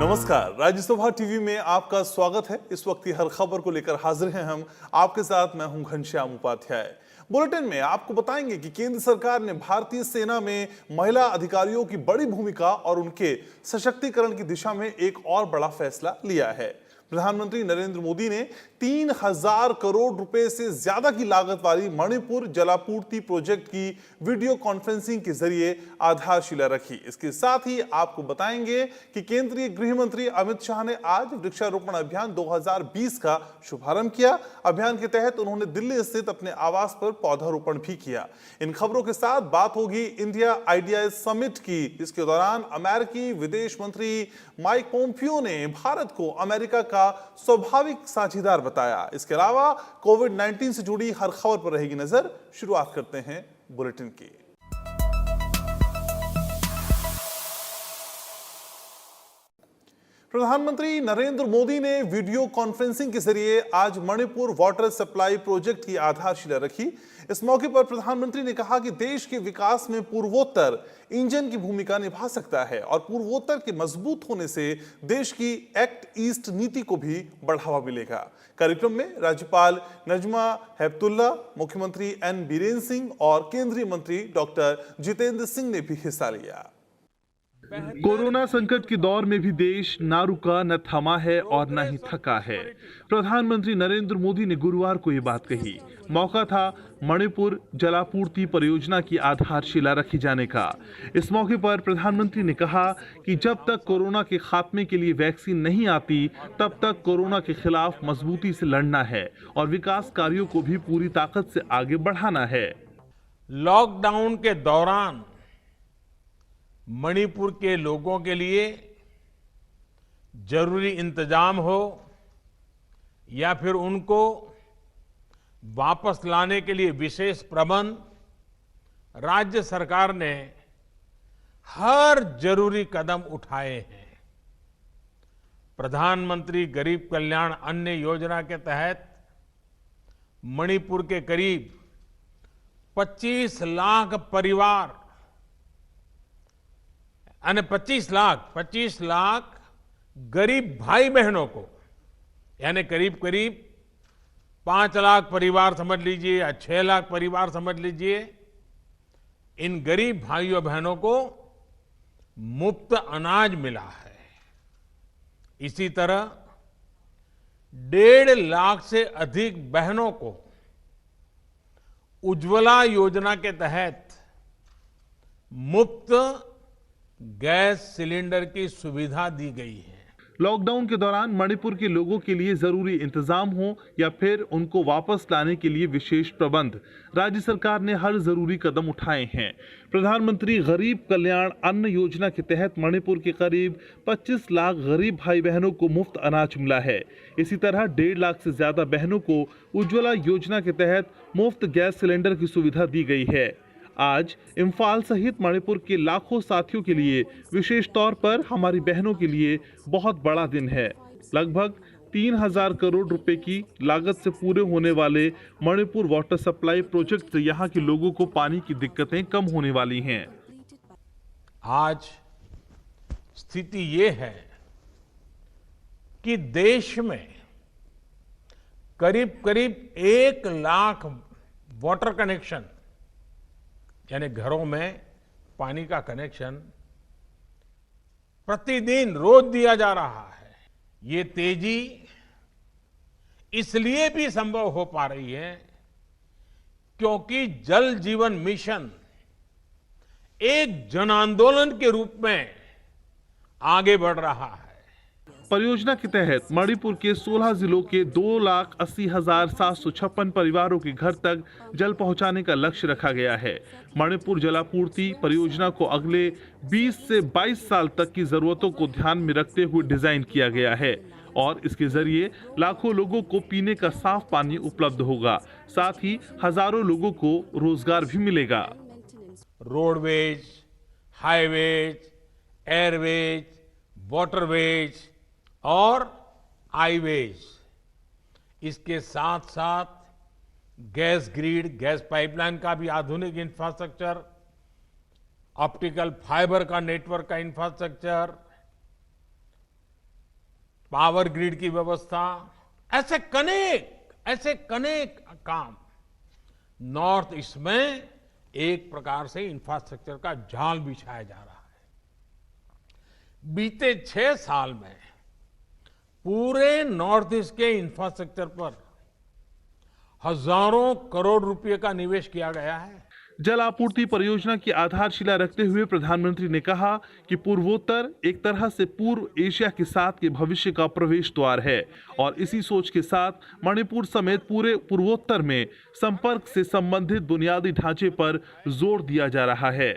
नमस्कार, राज्यसभा टीवी में आपका स्वागत है। इस वक्त की हर खबर को लेकर हाजिर हैं हम आपके साथ। मैं हूं घनश्याम उपाध्याय। बुलेटिन में आपको बताएंगे कि केंद्र सरकार ने भारतीय सेना में महिला अधिकारियों की बड़ी भूमिका और उनके सशक्तिकरण की दिशा में एक और बड़ा फैसला लिया है। प्रधानमंत्री नरेंद्र मोदी ने 3000 करोड़ रुपए से ज्यादा की लागत वाली मणिपुर जलापूर्ति प्रोजेक्ट की वीडियो कॉन्फ्रेंसिंग के जरिए आधारशिला रखी। इसके साथ ही आपको बताएंगे कि केंद्रीय गृह मंत्री अमित शाह ने आज वृक्षारोपण अभियान 2020 का शुभारंभ किया। अभियान के तहत उन्होंने दिल्ली स्थित अपने आवास पर पौधारोपण भी किया। इन खबरों के साथ बात होगी इंडिया आइडियाज समिट की, जिसके दौरान अमेरिकी विदेश मंत्री माइक पोम्पियो ने भारत को अमेरिका का स्वाभाविक साझेदार बताया। इसके अलावा कोविड-19 से जुड़ी हर खबर पर रहेगी नजर। शुरुआत करते हैं बुलेटिन की। प्रधानमंत्री नरेंद्र मोदी ने वीडियो कॉन्फ्रेंसिंग के जरिए आज मणिपुर वाटर सप्लाई प्रोजेक्ट की आधारशिला रखी। इस मौके पर प्रधानमंत्री ने कहा कि देश के विकास में पूर्वोत्तर इंजन की भूमिका निभा सकता है और पूर्वोत्तर के मजबूत होने से देश की एक्ट ईस्ट नीति को भी बढ़ावा मिलेगा। कार्यक्रम में राज्यपाल नजमा हेपतुल्ला, मुख्यमंत्री एन बीरेन सिंह और केंद्रीय मंत्री डॉक्टर जितेंद्र सिंह ने भी हिस्सा लिया। कोरोना संकट के दौर में भी देश ना रुका, न थमा है और न ही थका है। प्रधानमंत्री नरेंद्र मोदी ने गुरुवार को ये बात कही। मौका था मणिपुर जलापूर्ति परियोजना की आधारशिला रखी जाने का। इस मौके पर प्रधानमंत्री ने कहा कि जब तक कोरोना के खात्मे के लिए वैक्सीन नहीं आती, तब तक कोरोना के खिलाफ मजबूती से लड़ना है और विकास कार्यों को भी पूरी ताकत से आगे बढ़ाना है। लॉकडाउन के दौरान मणिपुर के लोगों के लिए जरूरी इंतजाम हो या फिर उनको वापस लाने के लिए विशेष प्रबंध राज्य सरकार ने हर जरूरी कदम उठाए हैं। प्रधानमंत्री गरीब कल्याण अन्न योजना के तहत मणिपुर के करीब 25 लाख परिवार 25 लाख गरीब भाई बहनों को, यानी करीब करीब 5 लाख परिवार समझ लीजिए या 6 लाख परिवार समझ लीजिए, इन गरीब भाइयों बहनों को मुफ्त अनाज मिला है। इसी तरह 1.5 लाख से अधिक बहनों को उज्ज्वला योजना के तहत मुफ्त गैस सिलेंडर की सुविधा दी गई है। लॉकडाउन के दौरान मणिपुर के लोगों के लिए जरूरी इंतजाम हो या फिर उनको वापस लाने के लिए विशेष प्रबंध, राज्य सरकार ने हर जरूरी कदम उठाए हैं। प्रधानमंत्री गरीब कल्याण अन्न योजना के तहत मणिपुर के करीब 25 लाख गरीब भाई बहनों को मुफ्त अनाज मिला है। इसी तरह 1.5 लाख से ज्यादा बहनों को उज्ज्वला योजना के तहत मुफ्त गैस सिलेंडर की सुविधा दी गई है। आज इम्फाल सहित मणिपुर के लाखों साथियों के लिए विशेष तौर पर हमारी बहनों के लिए बहुत बड़ा दिन है। लगभग 3000 करोड़ रुपए की लागत से पूरे होने वाले मणिपुर वाटर सप्लाई प्रोजेक्ट से यहाँ के लोगों को पानी की दिक्कतें कम होने वाली हैं। आज स्थिति ये है कि देश में करीब करीब 1 लाख वाटर कनेक्शन, यानी घरों में पानी का कनेक्शन प्रतिदिन रोज दिया जा रहा है। ये तेजी इसलिए भी संभव हो पा रही है क्योंकि जल जीवन मिशन एक जन आंदोलन के रूप में आगे बढ़ रहा है। परियोजना के तहत मणिपुर के 16 जिलों के 2,80,756 परिवारों के घर तक जल पहुंचाने का लक्ष्य रखा गया है। मणिपुर जलापूर्ति परियोजना को अगले 20 से 22 साल तक की जरूरतों को ध्यान में रखते हुए डिजाइन किया गया है और इसके जरिए लाखों लोगों को पीने का साफ पानी उपलब्ध होगा। साथ ही हजारों लोगों को रोजगार भी मिलेगा। रोडवेज, हाईवेज, एयरवेज, वाटरवेज और आईवेज, इसके साथ साथ गैस ग्रिड, गैस पाइपलाइन का भी आधुनिक इंफ्रास्ट्रक्चर, ऑप्टिकल फाइबर का नेटवर्क का इंफ्रास्ट्रक्चर, पावर ग्रिड की व्यवस्था, ऐसे कनेक काम नॉर्थ ईस्ट में एक प्रकार से इंफ्रास्ट्रक्चर का जाल बिछाया जा रहा है। बीते 6 साल में पूरे नॉर्थ ईस्ट के इंफ्रास्ट्रक्चर पर हजारों करोड़ रुपए का निवेश किया गया है। जल आपूर्ति परियोजना की आधारशिला रखते हुए प्रधानमंत्री ने कहा कि पूर्वोत्तर एक तरह से पूर्व एशिया के साथ के भविष्य का प्रवेश द्वार है और इसी सोच के साथ मणिपुर समेत पूरे पूर्वोत्तर में संपर्क से संबंधित बुनियादी ढांचे पर जोर दिया जा रहा है।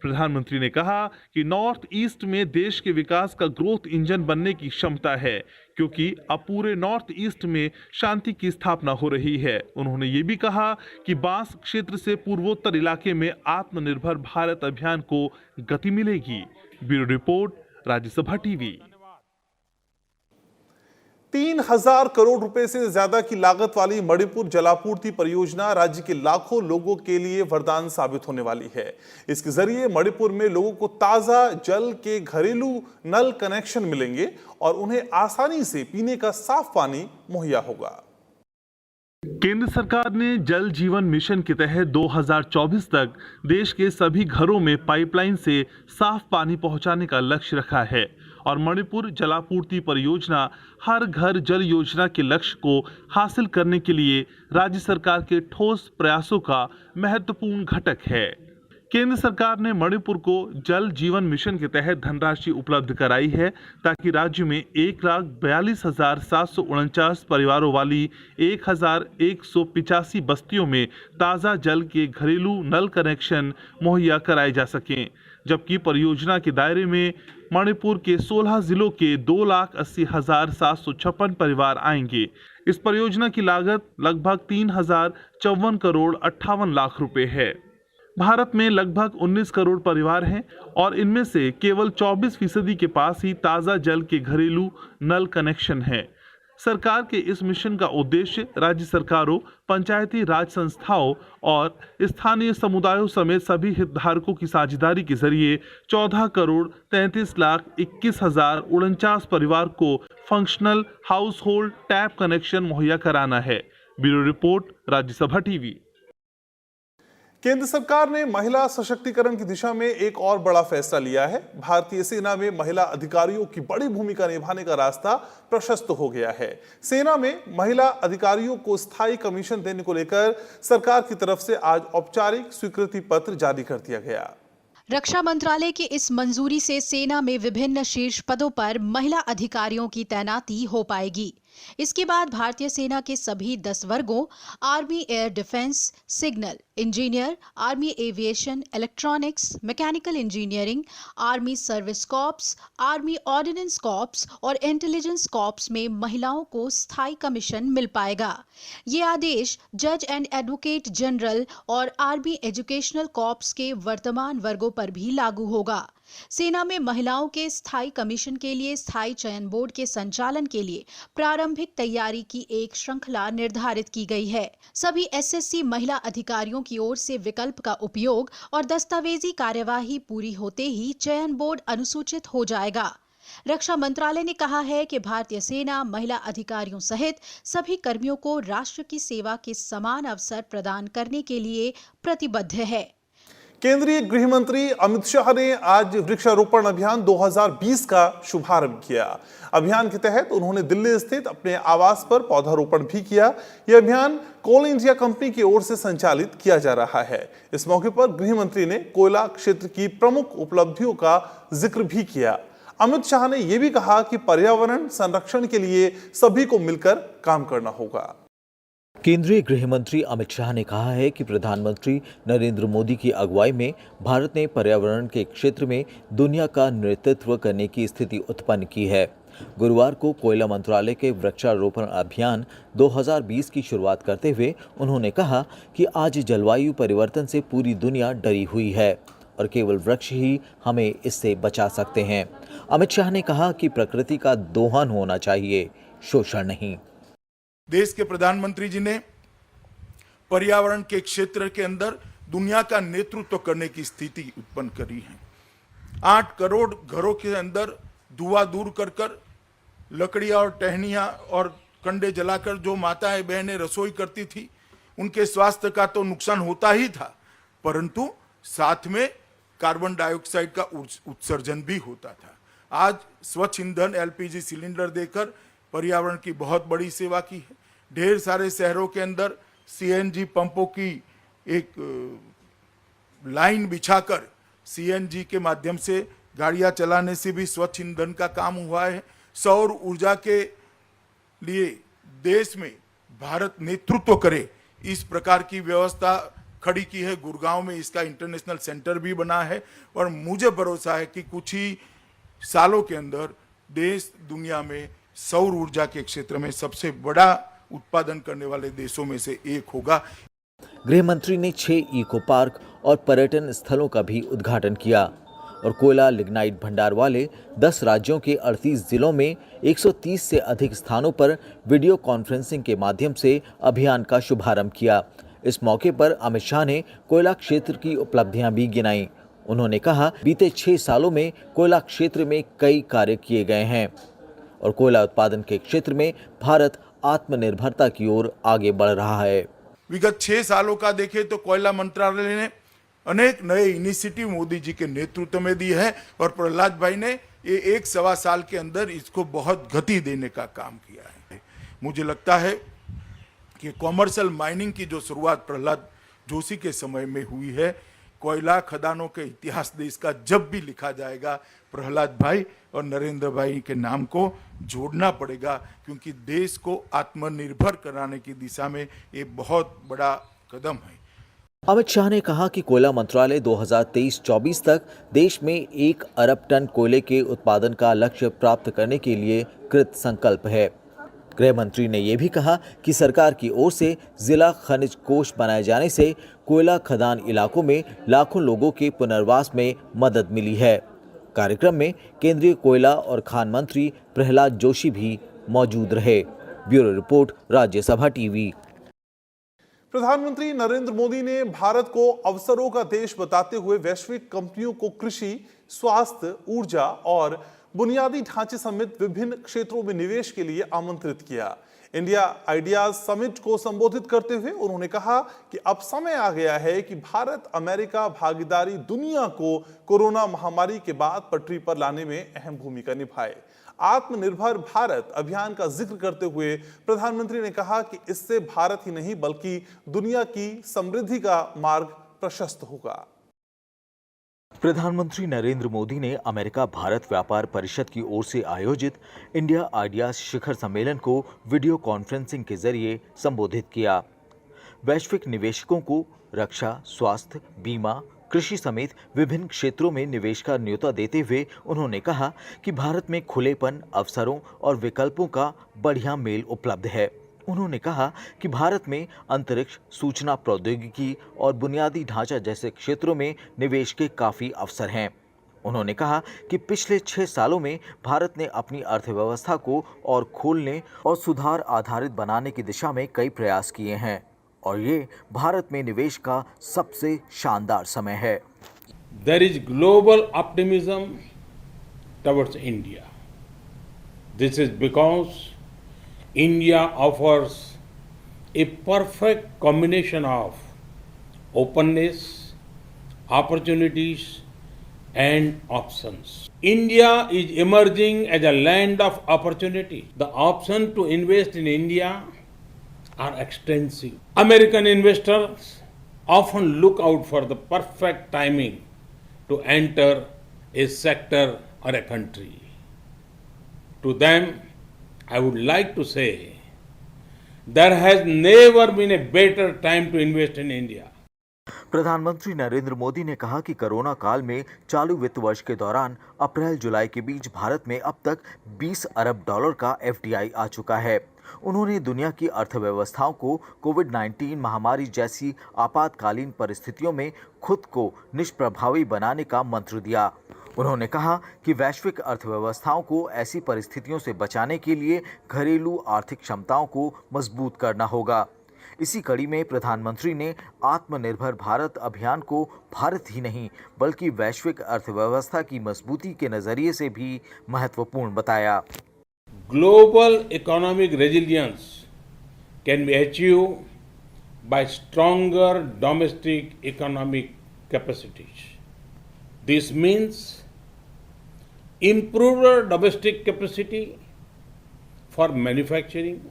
प्रधानमंत्री ने कहा कि नॉर्थ ईस्ट में देश के विकास का ग्रोथ इंजन बनने की क्षमता है क्योंकि अब पूरे नॉर्थ ईस्ट में शांति की स्थापना हो रही है। उन्होंने ये भी कहा कि बांस क्षेत्र से पूर्वोत्तर इलाके में आत्मनिर्भर भारत अभियान को गति मिलेगी। Bureau report, Rajya Sabha TV. 3000 crore रुपए से ज्यादा की लागत वाली मणिपुर जलापूर्ति परियोजना राज्य के लाखों लोगों के लिए वरदान साबित होने वाली है। इसके जरिए मणिपुर में लोगों को ताजा जल के घरेलू नल कनेक्शन मिलेंगे और उन्हें आसानी से पीने का साफ पानी मुहैया होगा। केंद्र सरकार ने जल जीवन मिशन के तहत 2024 तक देश के सभी घरों में पाइपलाइन से साफ पानी पहुंचाने का लक्ष्य रखा है और मणिपुर जलापूर्ति परियोजना हर घर जल योजना के लक्ष्य को हासिल करने के लिए राज्य सरकार के ठोस प्रयासों का महत्वपूर्ण घटक है। केंद्र सरकार ने मणिपुर को जल जीवन मिशन के तहत धनराशि उपलब्ध कराई है ताकि राज्य में 1,42,749 परिवारों वाली 1,185 बस्तियों में ताज़ा जल के घरेलू नल कनेक्शन मुहैया कराए जा सकें, जबकि परियोजना के दायरे में मणिपुर के 16 जिलों के 2,80,756 परिवार आएंगे। इस परियोजना की लागत लगभग 3,054 करोड़ 58 लाख रुपए है। भारत में लगभग 19 करोड़ परिवार हैं और इनमें से केवल 24% के पास ही ताज़ा जल के घरेलू नल कनेक्शन है। सरकार के इस मिशन का उद्देश्य राज्य सरकारों, पंचायती राज संस्थाओं और स्थानीय समुदायों समेत सभी हितधारकों की साझेदारी के जरिए 14 करोड़ 33,21,049 परिवार को functional house hold tap connection मुहैया कराना है। Bureau report, Rajya Sabha TV. केंद्र सरकार ने महिला सशक्तिकरण की दिशा में एक और बड़ा फैसला लिया है। भारतीय सेना में महिला अधिकारियों की बड़ी भूमिका निभाने का रास्ता प्रशस्त हो गया है। सेना में महिला अधिकारियों को स्थायी कमीशन देने को लेकर सरकार की तरफ से आज औपचारिक स्वीकृति पत्र जारी कर दिया गया। रक्षा मंत्रालय की इस मंजूरी से सेना में विभिन्न शीर्ष पदों पर महिला अधिकारियों की तैनाती हो पाएगी। इसके बाद भारतीय सेना के सभी 10 वर्गों army air defence, signal, engineer, army aviation, electronics, mechanical engineering, army service corps, army ordinance corps और इंटेलिजेंस कॉर्प्स में महिलाओं को स्थायी कमीशन मिल पाएगा। ये आदेश जज एंड एडवोकेट जनरल और आर्मी एजुकेशनल कॉर्प्स के वर्तमान वर्गों पर भी लागू होगा। सेना में महिलाओं के स्थायी कमीशन के लिए स्थायी चयन बोर्ड के संचालन के लिए प्रारंभिक तैयारी की एक श्रृंखला निर्धारित की गई है। सभी एसएससी महिला अधिकारियों की ओर से विकल्प का उपयोग और दस्तावेजी कार्यवाही पूरी होते ही चयन बोर्ड अनुसूचित हो जाएगा। रक्षा मंत्रालय ने कहा है कि भारतीय सेना महिला अधिकारियों सहित सभी कर्मियों को राष्ट्र की सेवा के समान अवसर प्रदान करने के लिए प्रतिबद्ध है। केंद्रीय गृह मंत्री अमित शाह ने आज वृक्षारोपण अभियान 2020 का शुभारंभ किया। अभियान के तहत उन्होंने दिल्ली स्थित अपने आवास पर पौधारोपण भी किया। यह अभियान कोल इंडिया कंपनी की ओर से संचालित किया जा रहा है। इस मौके पर गृह मंत्री ने कोयला क्षेत्र की प्रमुख उपलब्धियों का जिक्र भी किया। अमित शाह ने यह भी कहा कि पर्यावरण संरक्षण के लिए सभी को मिलकर काम करना होगा। केंद्रीय गृह मंत्री अमित शाह ने कहा है कि प्रधानमंत्री नरेंद्र मोदी की अगुवाई में भारत ने पर्यावरण के क्षेत्र में दुनिया का नेतृत्व करने की स्थिति उत्पन्न की है। गुरुवार को कोयला मंत्रालय के वृक्षारोपण अभियान 2020 की शुरुआत करते हुए उन्होंने कहा कि आज जलवायु परिवर्तन से पूरी दुनिया डरी हुई है और केवल वृक्ष ही हमें इससे बचा सकते हैं। अमित शाह ने कहा कि प्रकृति का दोहन होना चाहिए, शोषण नहीं। देश के प्रधानमंत्री जी ने पर्यावरण के क्षेत्र के अंदर दुनिया का नेतृत्व करने की स्थिति उत्पन्न करी है। 8 करोड़ घरों के अंदर धुआं दूर कर लकड़ियाँ और टहनियाँ और कंडे जलाकर जो माताएं बहनें रसोई करती थी, उनके स्वास्थ्य का तो नुकसान होता ही था, परंतु साथ में कार्बन डाइऑक्साइड का उत्सर्जन भी होता था। आज स्वच्छ ईंधन एलपीजी सिलेंडर देकर पर्यावरण की बहुत बड़ी सेवा की है। ढेर सारे शहरों के अंदर सीएनजी पंपों की एक लाइन बिछाकर सीएनजी के माध्यम से गाड़ियां चलाने से भी स्वच्छ ईंधन का काम हुआ है। सौर ऊर्जा के लिए देश में भारत नेतृत्व करे, इस प्रकार की व्यवस्था खड़ी की है। गुड़गांव में इसका इंटरनेशनल सेंटर भी बना है और मुझे भरोसा है कि कुछ ही सालों के अंदर देश दुनिया में सौर ऊर्जा के क्षेत्र में सबसे बड़ा उत्पादन करने वाले देशों में से एक होगा। गृह मंत्री ने 6 इको पार्क और पर्यटन स्थलों का भी उद्घाटन किया और कोयला लिग्नाइट भंडार वाले 10 राज्यों के 38 जिलों में 130 से अधिक स्थानों पर वीडियो कॉन्फ्रेंसिंग के माध्यम से अभियान का शुभारंभ किया। इस मौके पर अमित शाह ने कोयला क्षेत्र की उपलब्धियां भी गिनाई। उन्होंने कहा, बीते 6 सालों में कोयला क्षेत्र में कई कार्य किए गए हैं और कोयला उत्पादन के क्षेत्र में भारत आत्मनिर्भरता की ओर आगे बढ़ रहा है। विगत 6 सालों का देखें तो कोयला मंत्रालय ने अनेक नए इनिशिएटिव मोदी जी के नेतृत्व में दी है और प्रहलाद भाई ने ये 1-1.25 साल के अंदर इसको बहुत गति देने का काम किया है। मुझे लगता है कि कॉमर्शियल माइनिंग की जो शुरुआत प्रहलाद जोशी के समय में हुई है, कोयला खदानों के इतिहास देश का जब भी लिखा जाएगा, प्रहलाद भाई और नरेंद्र भाई के नाम को जोड़ना पड़ेगा, क्योंकि देश को आत्मनिर्भर कराने की दिशा में ये बहुत बड़ा कदम है। अमित शाह ने कहा कि कोयला मंत्रालय 2023-24 तक देश में 1 अरब टन कोयले के उत्पादन का लक्ष्य प्राप्त करने के लिए कृत संकल्प है। गृह मंत्री ने यह भी कहा कि सरकार की ओर से जिला खनिज कोष बनाए जाने से कोयला खदान इलाकों में लाखों लोगों के पुनर्वास में मदद मिली है। कार्यक्रम में केंद्रीय कोयला और खान मंत्री प्रहलाद जोशी भी मौजूद रहे। Bureau report, Rajya Sabha TV. प्रधानमंत्री नरेंद्र मोदी ने भारत को अवसरों का देश बताते हुए वैश्विक कंपनियों को कृषि, स्वास्थ्य, ऊर्जा और बुनियादी ढांचे समेत विभिन्न क्षेत्रों में निवेश के लिए आमंत्रित किया। इंडिया आइडियाज समिट को संबोधित करते हुए उन्होंने कहा कि अब समय आ गया है कि भारत अमेरिका भागीदारी दुनिया को कोरोना महामारी के बाद पटरी पर लाने में अहम भूमिका निभाए। आत्मनिर्भर भारत अभियान का जिक्र करते हुए प्रधानमंत्री ने कहा कि इससे भारत ही नहीं बल्कि दुनिया की समृद्धि का मार्ग प्रशस्त होगा। प्रधानमंत्री नरेंद्र मोदी ने अमेरिका भारत व्यापार परिषद की ओर से आयोजित इंडिया आइडियाज शिखर सम्मेलन को वीडियो कॉन्फ्रेंसिंग के जरिए संबोधित किया। वैश्विक निवेशकों को रक्षा, स्वास्थ्य, बीमा, कृषि समेत विभिन्न क्षेत्रों में निवेश का न्योता देते हुए उन्होंने कहा कि भारत में खुलेपन, अवसरों और विकल्पों का बढ़िया मेल उपलब्ध है। उन्होंने कहा कि भारत में अंतरिक्ष, सूचना प्रौद्योगिकी और बुनियादी ढांचा जैसे क्षेत्रों में निवेश के काफी अवसर हैं। उन्होंने कहा कि पिछले 6 सालों में भारत ने अपनी अर्थव्यवस्था को और खोलने और सुधार आधारित बनाने की दिशा में कई प्रयास किए हैं और ये भारत में निवेश का सबसे शानदार समय है। There is global optimism towards India. This is because India offers a perfect combination of openness, opportunities, and options. India is emerging as a land of opportunity. The options to invest in India are extensive. American investors often look out for the perfect timing to enter a sector or a country. To them, I would like to say, there has never been a better time to invest in India. प्रधानमंत्री नरेंद्र मोदी ने कहा कि corona काल में चालू वित्त वर्ष के दौरान अप्रैल-जुलाई के बीच भारत में अब तक 20 अरब डॉलर का FDI आ चुका है। उन्होंने दुनिया की अर्थव्यवस्थाओं को कोविड-19 महामारी जैसी आपातकालीन परिस्थितियों में खुद को निष्प्रभावी बनाने का मंत्र दिया। उन्होंने कहा कि वैश्विक अर्थव्यवस्थाओं को ऐसी परिस्थितियों से बचाने के लिए घरेलू आर्थिक क्षमताओं को मजबूत करना होगा। इसी कड़ी में प्रधानमंत्री ने आत्मनिर्भर भारत अभियान को भारत ही नहीं बल्कि वैश्विक अर्थव्यवस्था की मजबूती के नजरिए से भी महत्वपूर्ण बताया। global economic resilience can be achieved by stronger domestic economic capacities. This means improved domestic capacity for manufacturing,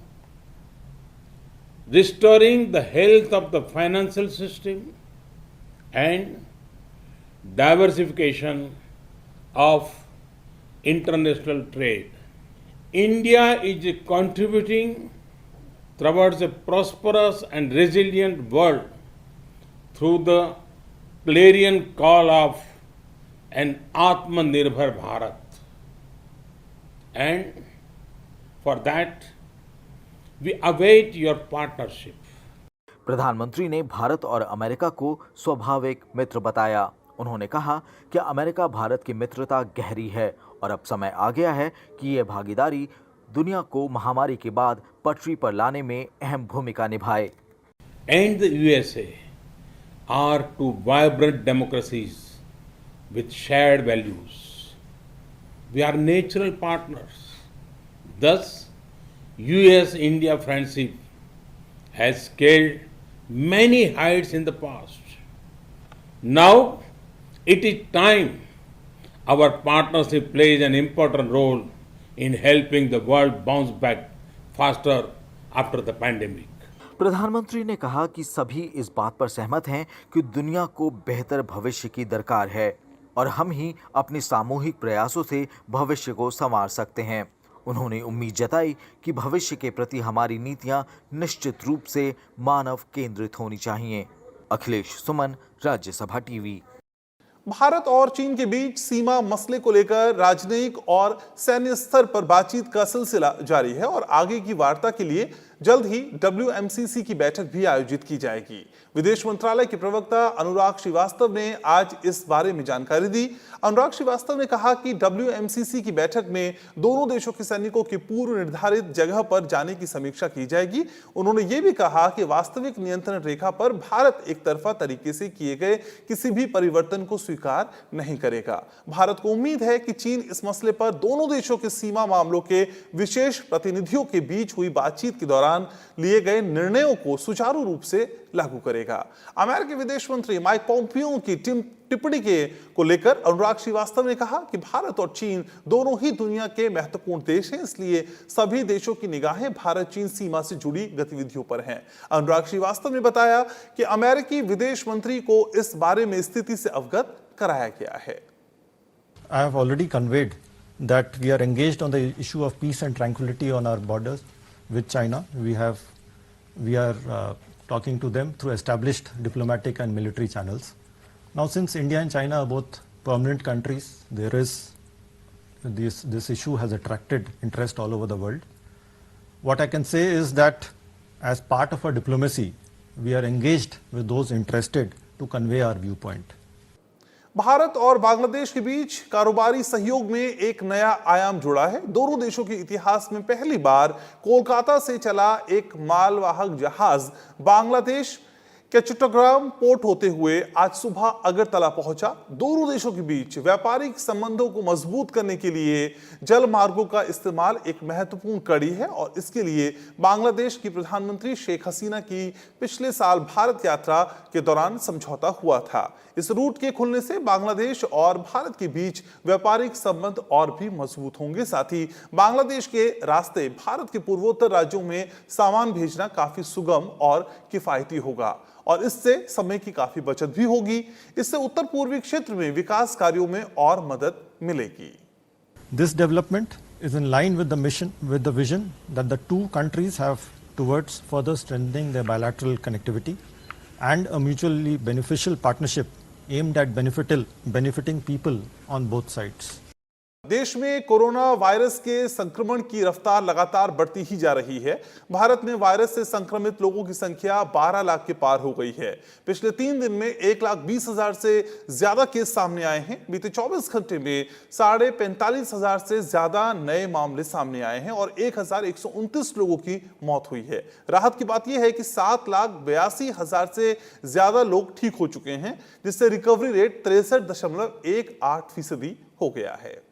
restoring the health of the financial system, and diversification of international trade. India is contributing towards a prosperous and resilient world through the clarion call of an Atmanirbhar Bharat. And for that, we await your partnership. प्रधानमंत्री ने भारत और America को स्वाभाविक मित्र बताया। उन्होंने कहा कि America Bharat की मित्रता गहरी है और अब समय आ गया है कि यह भागीदारी दुनिया को महामारी के बाद पटरी पर लाने में अहम भूमिका निभाए। And the USA are two vibrant democracies with shared values. We are natural partners. Thus, US-India friendship has scaled many heights in the past. Now, it is time our partnership plays an important role in helping the world bounce back faster after the pandemic. प्रधानमंत्री ने कहा कि सभी इस बात पर सहमत हैं कि दुनिया को बेहतर भविष्य की दरकार है और हम ही अपने सामूहिक प्रयासों से भविष्य को संवार सकते हैं। उन्होंने उम्मीद जताई कि भविष्य के प्रति हमारी नीतियां निश्चित रूप से मानव केंद्रित होनी चाहिए। अखिलेश सुमन, राज्यसभा टीवी। भारत और चीन के बीच सीमा मसले को लेकर राजनयिक और सैन्य स्तर पर बातचीत का सिलसिला जारी है और आगे की वार्ता के लिए जल्द ही WMCC की बैठक भी आयोजित की जाएगी। विदेश मंत्रालय के प्रवक्ता अनुराग श्रीवास्तव ने आज इस बारे में जानकारी दी। अनुराग श्रीवास्तव ने कहा कि WMCC की बैठक में दोनों देशों के सैनिकों की पूर्व निर्धारित जगह पर जाने की समीक्षा की जाएगी। उन्होंने ये भी कहा कि वास्तविक नियंत्रण रेखा पर भारत एक तरफा तरीके से किए गए किसी भी परिवर्तन को स्वीकार नहीं करेगा। भारत को उम्मीद है कि चीन इस मसले पर दोनों देशों के सीमा मामलों के विशेष प्रतिनिधियों के बीच हुई बातचीत के दौरान लिए गए निर्णयों को सुचारू रूप से लागू करेगा। अमेरिकी विदेश मंत्री माइक पोम्पियो की टिप्पणी को लेकर अनुराग श्रीवास्तव ने कहा कि भारत और चीन दोनों ही दुनिया के महत्वपूर्ण देश हैं, इसलिए सभी देशों की निगाहें भारत चीन सीमा से जुड़ी गतिविधियों पर हैं। अनुराग श्रीवास्तव ने बताया कि अमेरिकी विदेश मंत्री को इस बारे में स्थिति से अवगत कराया गया है। I have already conveyed that we are engaged on the issue of peace and tranquility on our borders with China. We are talking to them through established diplomatic and military channels. Now, since India and China are both permanent countries, there is this issue has attracted interest all over the world. What I can say is that as part of our diplomacy, we are engaged with those interested to convey our viewpoint. Bharat और बांग्लादेश के बीच कारोबारी सहयोग में एक नया आयाम जुड़ा है। दोनों देशों के इतिहास में पहली बार कोलकाता से चला एक मालवाहक जहाज बांग्लादेश के चट्टग्राम पोर्ट होते हुए आज सुबह अगरतला पहुंचा। दोनों देशों के बीच व्यापारिक संबंधों को मजबूत करने के लिए जल मार्गों का इस्तेमाल एक महत्वपूर्ण कड़ी है और इसके लिए बांग्लादेश की प्रधानमंत्री शेख हसीना की पिछले साल भारत यात्रा के दौरान समझौता हुआ था। इस रूट के खुलने से बांग्लादेश और भारत के बीच व्यापारिक संबंध और भी मजबूत होंगे। साथ ही बांग्लादेश के रास्ते भारत के पूर्वोत्तर राज्यों में सामान भेजना काफी सुगम और किफायती होगा और इससे समय की काफी बचत भी होगी। इससे उत्तर पूर्वी क्षेत्र में विकास कार्यों में और मदद मिलेगी। This development is in line with the vision that the two countries have towards further strengthening their bilateral connectivity and a mutually beneficial partnership aimed at benefiting people on both sides. देश में corona virus के संक्रमण की रफ्तार लगातार बढ़ती ही जा रही है। भारत में वायरस से संक्रमित लोगों की संख्या 12 लाख के पार हो गई है। पिछले 3 दिन में 1,20,000 से ज्यादा केस सामने आए हैं। बीते 24 घंटे में 45,500 से ज्यादा नए मामले सामने आए हैं और 1,129 लोगों की मौत हुई है। राहत की बात यह है कि 7,82,000 से ज्यादा लोग ठीक हो चुके हैं, जिससे रिकवरी रेट 63.18% हो गया है।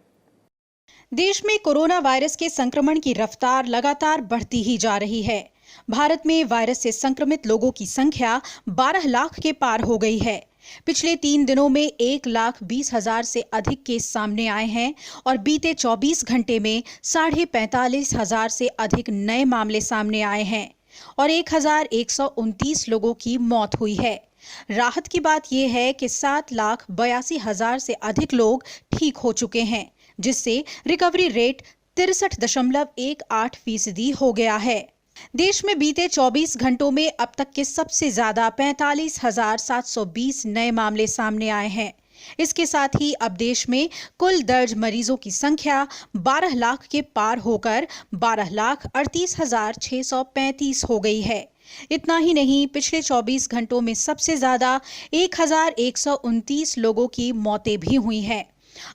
देश में कोरोना वायरस के संक्रमण की रफ्तार लगातार बढ़ती ही जा रही है। भारत में वायरस से संक्रमित लोगों की संख्या 12 लाख के पार हो गई है। पिछले 3 दिनों में 1,20,000 से अधिक केस सामने आए हैं और बीते 24 घंटे में 45,500 से अधिक नए मामले सामने आए हैं और 1,129 लोगों की मौत हुई है। राहत की बात यह है कि 7,82,000 से अधिक लोग ठीक हो चुके हैं, जिससे रिकवरी रेट 63.18% हो गया है। देश में बीते 24 घंटों में अब तक के सबसे ज्यादा 45,720 नए मामले सामने आए हैं। इसके साथ ही अब देश में कुल दर्ज मरीजों की संख्या 12 लाख के पार होकर 12,38,635 हो गई है। इतना ही नहीं, पिछले 24 घंटों में सबसे ज्यादा 1,129 लोगों की मौतें भी हुई हैं।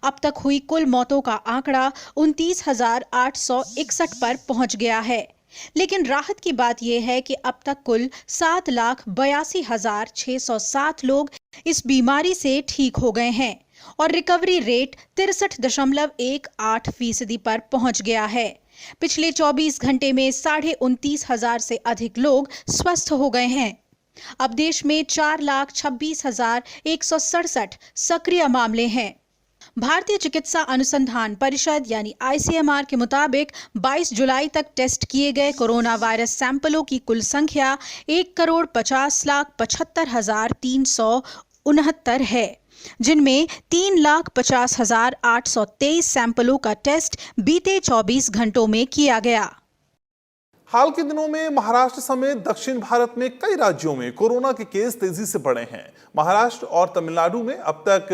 अब तक हुई कुल मौतों का आंकड़ा 29,861 पर पहुंच गया है। लेकिन राहत की बात यह है कि अब तक कुल 7,82,607 लोग इस बीमारी से ठीक हो गए हैं और रिकवरी रेट 63.18% पर पहुंच गया है। पिछले 24 घंटे में 29,500 से अधिक लोग स्वस्थ हो गए हैं। अब देश में 4,26,167 सक्रिय मामले हैं। भारतीय चिकित्सा अनुसंधान परिषद यानी ICMR के मुताबिक 22 जुलाई तक टेस्ट किए गए कोरोना वायरस सैंपलों की कुल संख्या 1,50,75,369 है, जिनमें 3,50,823 सैंपलों का टेस्ट बीते 24 घंटों में किया गया। हाल के दिनों में महाराष्ट्र समेत दक्षिण भारत में कई राज्यों में कोरोना के केस तेजी से बढ़े हैं। महाराष्ट्र और तमिलनाडु में अब तक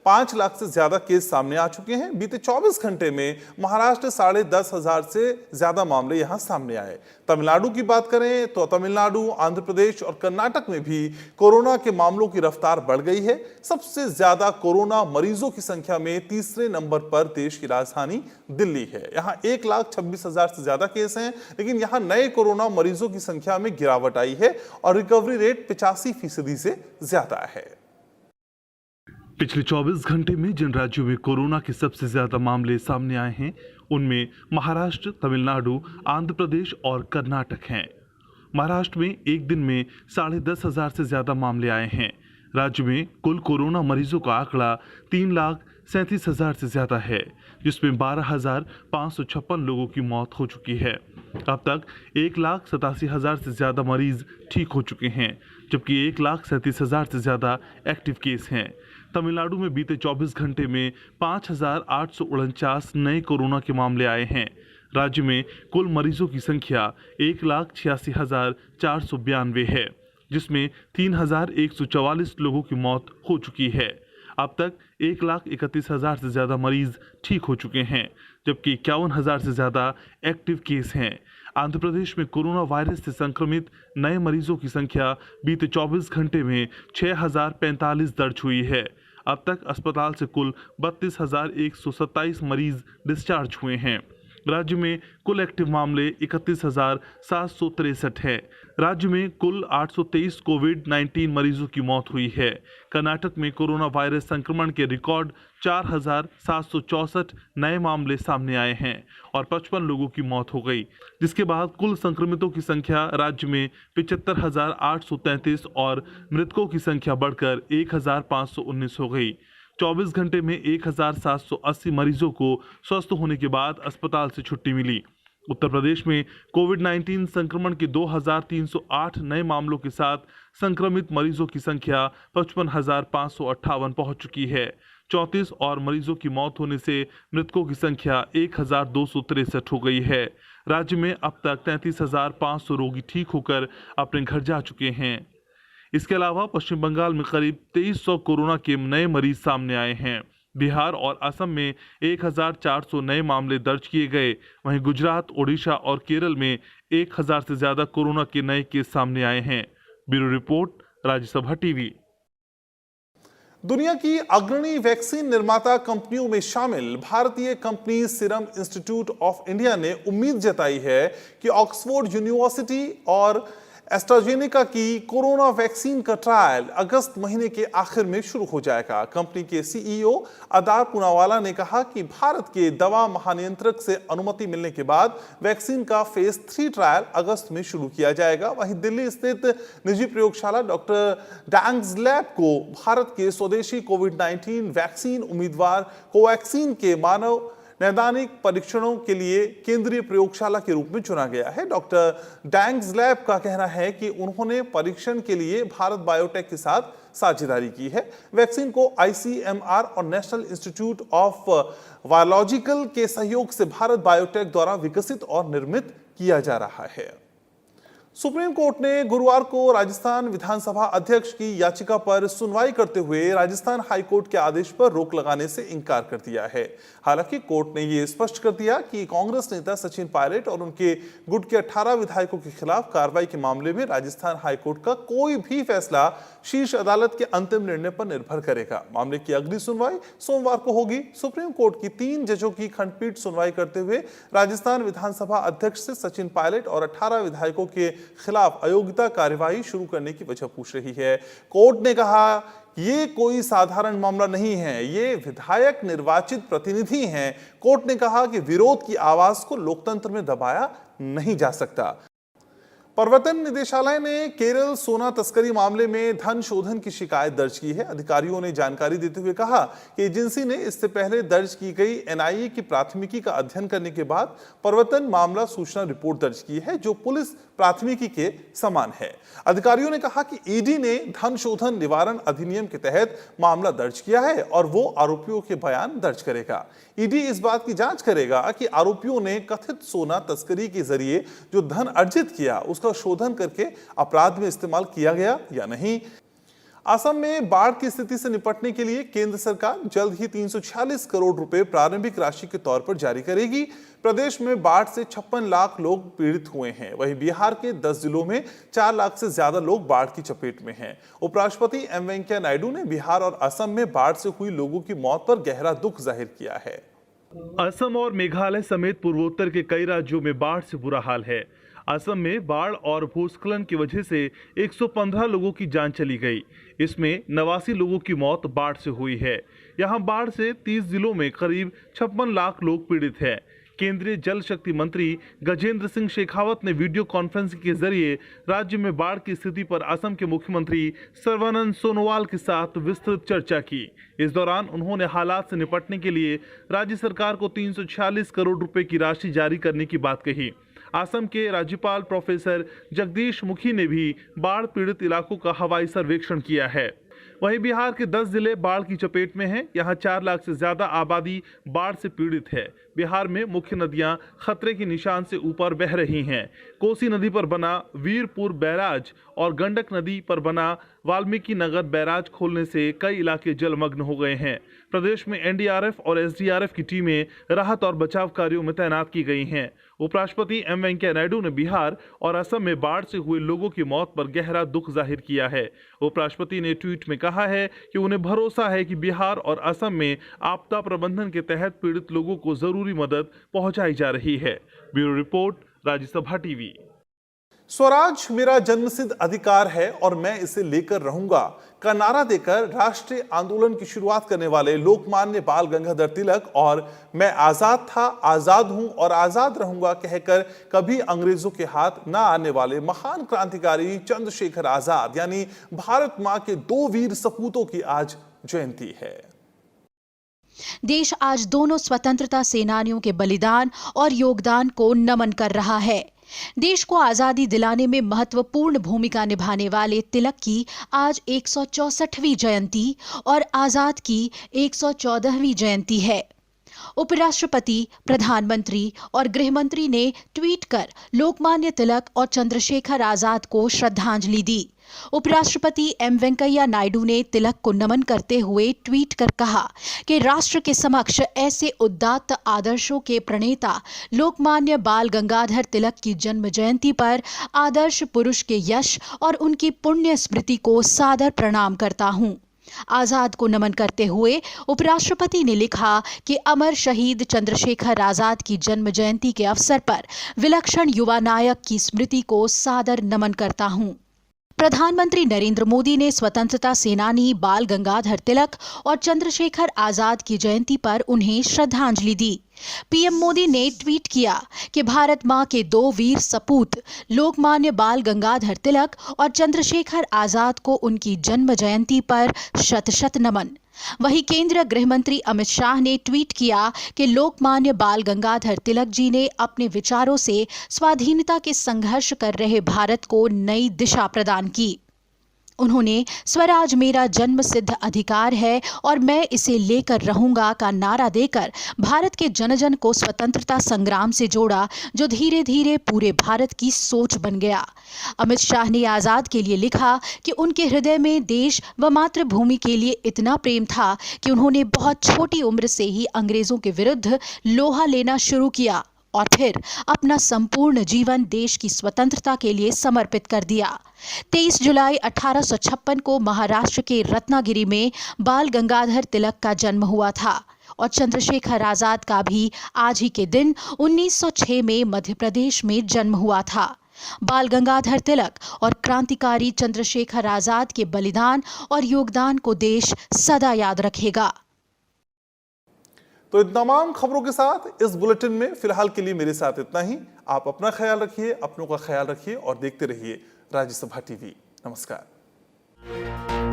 5 लाख से ज्यादा केस सामने आ चुके हैं। बीते 24 घंटे में महाराष्ट्र 10,500 से ज्यादा मामले यहां सामने आए। तमिलनाडु की बात करें तो तमिलनाडु, आंध्र प्रदेश और कर्नाटक में भी कोरोना के मामलों की रफ्तार बढ़ गई है। सबसे ज्यादा कोरोना मरीजों की संख्या में तीसरे नंबर पर देश की राजधानी दिल्ली है। यहां 1,26,000 से ज्यादा केस हैं, लेकिन यहां नए कोरोना मरीजों की संख्या में गिरावट आई है और रिकवरी रेट 85% से ज्यादा है। पिछले 24 घंटे में जिन राज्यों में कोरोना के सबसे ज्यादा मामले सामने आए हैं, उनमें महाराष्ट्र, तमिलनाडु, आंध्र प्रदेश और कर्नाटक हैं। महाराष्ट्र में एक दिन में 10,500 से ज्यादा मामले आए हैं। राज्य में कुल कोरोना मरीजों का आंकड़ा 3,37,000 से ज्यादा है, जिसमें 12,556 लोगों की मौत हो चुकी है। अब तक 1,87,000 से ज्यादा मरीज ठीक हो चुके हैं, जबकि 1,37,000 से ज्यादा एक्टिव केस हैं। तमिलनाडु में बीते 24 घंटे में 5,849 नए कोरोना के मामले आए हैं। राज्य में कुल मरीजों की संख्या 1,86,492 है, जिसमें 3,144 लोगों की मौत हो चुकी है। अब तक 1,31,000 से ज्यादा मरीज ठीक हो चुके हैं, जबकि 51,000 से ज्यादा एक्टिव केस हैं। आंध्र प्रदेश में कोरोना वायरस से संक्रमित नए मरीजों की संख्या बीते 24 घंटे में 6,045 दर्ज हुई है। अब तक अस्पताल से कुल 32,127 मरीज डिस्चार्ज हुए हैं। राज्य में कुल एक्टिव मामले 31,763 हैं। राज्य में कुल 823 कोविड-19 मरीजों की मौत हुई है। कर्नाटक में कोरोना वायरस संक्रमण के रिकॉर्ड 4,764 नए मामले सामने आए हैं और 55 लोगों की मौत हो गई, जिसके बाद कुल संक्रमितों की संख्या राज्य में 75,833 और मृतकों की संख्या बढ़कर 1,519 हो गई। 24 घंटे में 1,780 मरीजों को स्वस्थ होने के बाद अस्पताल से छुट्टी मिली। उत्तर प्रदेश में कोविड-19 संक्रमण के 2,308 नए मामलों के साथ संक्रमित मरीजों की संख्या 55,558 पहुंच चुकी है। 34 और मरीजों की मौत होने से मृतकों की संख्या 1,263 हो गई है। राज्य में अब तक 33,500 रोगी ठीक होकर अपने घर जा चुके हैं। इसके अलावा पश्चिम बंगाल में करीब 2,300 कोरोना के नए मरीज सामने आए हैं। बिहार और असम में 1,400 नए मामले दर्ज किए गए। वहीं गुजरात, ओडिशा और केरल में 1,000 से ज्यादा कोरोना के नए केस सामने आए हैं। Bureau report, Rajya Sabha TV. दुनिया की अग्रणी वैक्सीन निर्माता कंपनियों में शामिल भारतीय company serum institute of India ने उम्मीद जताई है कि ऑक्सफोर्ड यूनिवर्सिटी और एस्ट्राजेनेका की कोरोना वैक्सीन का ट्रायल अगस्त महीने के आखिर में शुरू हो जाएगा। कंपनी के सीईओ अदार पूनावाला ने कहा कि भारत के दवा महानियंत्रक से अनुमति मिलने के बाद वैक्सीन का फेज 3 ट्रायल अगस्त में शुरू किया जाएगा। वहीं दिल्ली स्थित निजी प्रयोगशाला डॉक्टर डैंग्स लैब को भारत के स्वदेशी कोविड-19 वैक्सीन उम्मीदवार कोवैक्सीन के मानव नैदानिक परीक्षणों के लिए केंद्रीय प्रयोगशाला के रूप में चुना गया है। डॉक्टर डैंग्स लैब का कहना है कि उन्होंने परीक्षण के लिए भारत बायोटेक के साथ साझेदारी की है। वैक्सीन को आईसीएमआर और नेशनल इंस्टीट्यूट ऑफ बायोलॉजिकल के सहयोग से भारत बायोटेक द्वारा विकसित और निर्मित किया जा रहा है। सुप्रीम कोर्ट ने गुरुवार को राजस्थान विधानसभा अध्यक्ष की याचिका पर सुनवाई करते हुए राजस्थान हाईकोर्ट के आदेश पर रोक लगाने से इनकार कर दिया है। हालांकि कोर्ट ने यह स्पष्ट कर दिया कि कांग्रेस नेता सचिन पायलट और उनके गुट के 18 विधायकों के खिलाफ कार्रवाई के मामले में राजस्थान हाईकोर्ट का कोई भी फैसला शीर्ष अदालत के अंतिम निर्णय पर निर्भर करेगा। मामले की अगली सुनवाई सोमवार को होगी। सुप्रीम कोर्ट की 3 जजों की खंडपीठ सुनवाई करते हुए राजस्थान विधानसभा अध्यक्ष से सचिन पायलट और 18 विधायकों के खिलाफ अयोग्यता कार्यवाही शुरू करने की वजह पूछ रही है। कोर्ट ने कहा ये कोई साधारण मामला नहीं है, ये विधायक निर्वाचित प्रतिनिधि हैं। कोर्ट ने कहा कि विरोध की आवाज को लोकतंत्र में दबाया नहीं जा सकता। प्रवर्तन निदेशालय ने केरल सोना तस्करी मामले में धन शोधन की शिकायत दर्ज की है। अधिकारियों ने जानकारी देते हुए कहा कि एजेंसी ने इससे पहले दर्ज की गई एनआईए की प्राथमिकी का अध्ययन करने के बाद प्रवर्तन मामला सूचना रिपोर्ट दर्ज की है, जो पुलिस प्राथमिकी के समान है। अधिकारियों ने कहा कि ईडी ने धन शोधन निवारण अधिनियम के तहत मामला दर्ज किया है और वो आरोपियों के बयान दर्ज करेगा। ईडी इस बात की जांच करेगा कि आरोपियों ने कथित सोना तस्करी के जरिए जो धन अर्जित किया उसका शोधन करके अपराध में इस्तेमाल किया गया या नहीं। असम में बाढ़ की स्थिति से निपटने के लिए केंद्र सरकार जल्द ही 346 करोड़ रुपए प्रारंभिक राशि के तौर पर जारी करेगी। प्रदेश में बाढ़ से 56 लाख लोग पीड़ित हुए हैं। वहीं बिहार के 10 जिलों में 4 लाख से ज्यादा लोग बाढ़ की चपेट में हैं। उपराष्ट्रपति एम वेंकैया नायडू ने बिहार और असम में बाढ़ से हुई लोगों की मौत पर गहरा दुख जाहिर किया है। असम और मेघालय समेत पूर्वोत्तर के कई राज्यों में बाढ़ से बुरा हाल है। असम में बाढ़ और भूस्खलन की वजह से 115 लोगों की जान चली गई। इसमें 89 लोगों की मौत बाढ़ से हुई है। यहां बाढ़ से 30 जिलों में करीब 56 लाख लोग पीड़ित हैं। केंद्रीय जल शक्ति मंत्री गजेंद्र सिंह शेखावत ने वीडियो कॉन्फ्रेंसिंग के जरिए राज्य में बाढ़ की स्थिति पर असम के मुख्यमंत्री सर्बानंद सोनोवाल के साथ विस्तृत चर्चा की। इस दौरान उन्होंने हालात से निपटने के लिए राज्य सरकार को 346 करोड़ रुपए की राशि जारी करने की बात कही। असम के राज्यपाल प्रोफेसर जगदीश मुखी ने भी बाढ़ पीड़ित इलाकों का हवाई सर्वेक्षण किया है। वहीं बिहार के 10 जिले बाढ़ की चपेट में हैं। यहां 4 लाख से ज्यादा आबादी बाढ़ से पीड़ित है। बिहार में मुख्य नदियां खतरे के निशान से ऊपर बह रही हैं। कोसी नदी पर बना वीरपुर बैराज और गंडक नदी पर बना वाल्मीकि नगर बैराज खोलने से कई इलाके जलमग्न हो गए हैं। प्रदेश में एनडीआरएफ और एसडीआरएफ की टीमें राहत और बचाव कार्यों में तैनात की गई हैं। उपराष्ट्रपति एम वेंकैया नायडू ने बिहार और असम में बाढ़ से हुए लोगों की मौत पर गहरा दुख जाहिर किया है। उपराष्ट्रपति ने ट्वीट में कहा है कि उन्हें भरोसा है कि बिहार और असम में आपदा प्रबंधन के तहत पीड़ित लोगों को जरूरी मदद पहुंचाई जा रही है। Bureau report, Rajya Sabha TV. Swaraj मेरा जन्मसिद्ध अधिकार है और मैं इसे लेकर रहूंगा का नारा देकर राष्ट्रीय आंदोलन की शुरुआत करने वाले लोकमान्य बाल गंगाधर तिलक और मैं आजाद था, आजाद हूं और आजाद रहूंगा कहकर कभी अंग्रेजों के हाथ ना आने वाले महान क्रांतिकारी चंद्रशेखर आजाद यानी भारत मां के 2 वीर सपूतों की आज जयंती है। देश आज दोनों स्वतंत्रता सेनानियों के बलिदान और योगदान को नमन कर रहा है। देश को आजादी दिलाने में महत्वपूर्ण भूमिका निभाने वाले तिलक की आज 164वीं जयंती और आजाद की 114वीं जयंती है। उपराष्ट्रपति, प्रधानमंत्री और गृहमंत्री ने ट्वीट कर लोकमान्य तिलक और चंद्रशेखर आजाद को श्रद्धांजलि दी। उपराष्ट्रपति एम वेंकैया नायडू ने तिलक को नमन करते हुए ट्वीट कर कहा कि राष्ट्र के समक्ष ऐसे उदात्त आदर्शों के प्रणेता लोकमान्य बाल गंगाधर तिलक की जन्म जयंती पर आदर्श पुरुष के यश और उनकी पुण्य स्मृति को सादर प्रणाम करता हूं। आजाद को नमन करते हुए उपराष्ट्रपति ने लिखा कि अमर शहीद चंद्रशेखर आजाद की जन्म जयंती के अवसर पर विलक्षण युवा नायक की स्मृति को सादर नमन करता हूं। प्रधानमंत्री नरेंद्र मोदी ने स्वतंत्रता सेनानी बाल गंगाधर तिलक और चंद्रशेखर आजाद की जयंती पर उन्हें श्रद्धांजलि दी। पीएम मोदी ने ट्वीट किया कि भारत मां के 2 वीर सपूत लोकमान्य बाल गंगाधर तिलक और चंद्रशेखर आजाद को उनकी जन्म जयंती पर शत शत नमन। वहीं केंद्रीय गृह मंत्री अमित शाह ने ट्वीट किया कि लोकमान्य बाल गंगाधर तिलक जी ने अपने विचारों से स्वाधीनता के संघर्ष कर रहे भारत को नई दिशा प्रदान की। उन्होंने स्वराज मेरा जन्म सिद्ध अधिकार है और मैं इसे लेकर रहूंगा का नारा देकर भारत के जन जन को स्वतंत्रता संग्राम से जोड़ा, जो धीरे धीरे पूरे भारत की सोच बन गया। अमित शाह ने आजाद के लिए लिखा कि उनके हृदय में देश व मातृभूमि के लिए इतना प्रेम था कि उन्होंने बहुत छोटी उम्र से ही अंग्रेजों के विरुद्ध लोहा लेना शुरू किया और फिर अपना संपूर्ण जीवन देश की स्वतंत्रता के लिए समर्पित कर दिया। 23 जुलाई 1856 को महाराष्ट्र के रत्नागिरी में बाल गंगाधर तिलक का जन्म हुआ था और चंद्रशेखर आजाद का भी आज ही के दिन 1906 में मध्य प्रदेश में जन्म हुआ था। बाल गंगाधर तिलक और क्रांतिकारी चंद्रशेखर आजाद के बलिदान और योगदान को देश सदा याद रखेगा। तो इन तमाम खबरों के साथ इस बुलेटिन में फिलहाल के लिए मेरे साथ इतना ही। आप अपना ख्याल रखिए, अपनों का ख्याल रखिए और देखते रहिए राज्यसभा टीवी। नमस्कार।